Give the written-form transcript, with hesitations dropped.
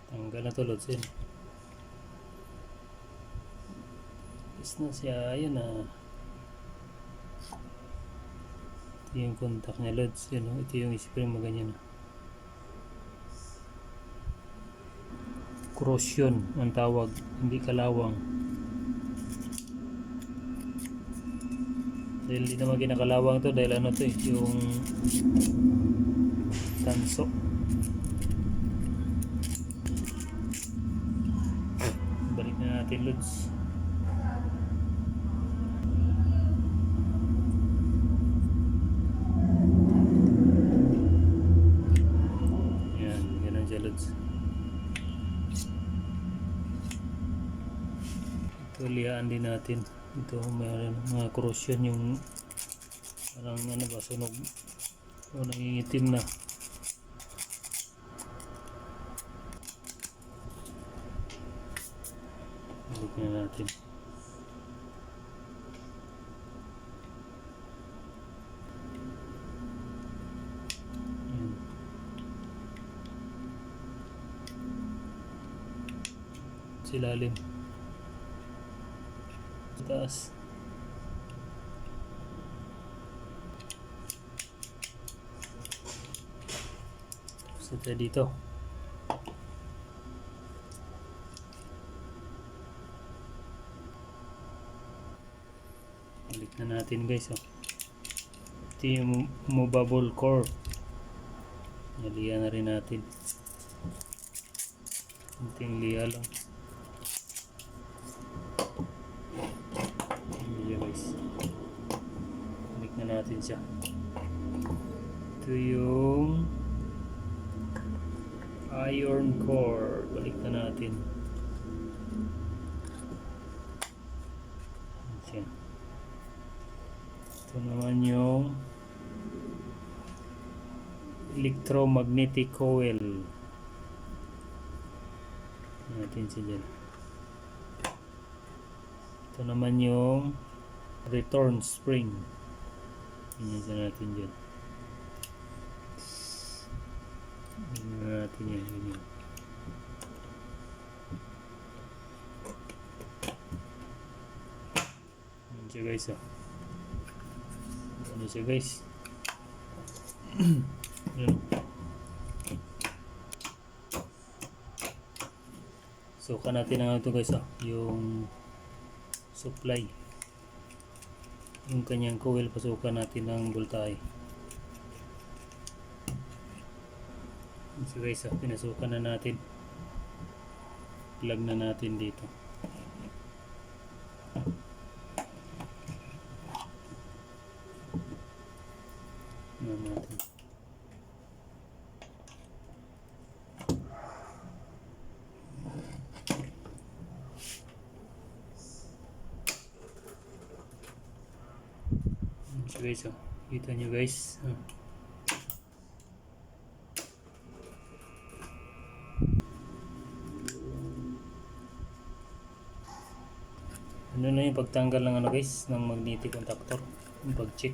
Tanggal na to, Lods. Yun. Is na siya. Ayun na. Ito yung contact niya, Lods. Yun, ito yung spring mo ganyan. Corrosion ang tawag. Hindi kalawang. Dahil hindi naman ginakalawang to. Dahil ano to eh. Yung tanso. Balik na natin, Lods. Yan, ganun siya, Lods. Ito, lihaan din natin. Ito, mayroon mga corrosion yung parang ano ba, sunog o nangingitim na. Balik na natin. Ayan. Silalim. Sa taas. Sa dito. Balik na natin, guys. Oh. Ito yung movable core. Naliya na rin natin. Kunting liya lang. Liya, guys. Balik na natin siya. Ito yung iron core. Balik na natin. Ayan. Ito naman yung electromagnetic coil. Natin siya dyan. Ito naman yung return spring. Inisan natin dyan. Inisan natin yan. Ganyan. Yan siya, guys. Oh. Ano siya, guys. Yan. Suka natin ang ito, guys. Oh. Yung supply. Yung kanyang coil, pasukan natin ng voltahe. So guys, pinasukan na natin. Plug na natin dito. Natin. So guys, kita nyo, guys. Ano na yung pagtanggal ng ano, guys, ng magnetic contactor, yung pag-check.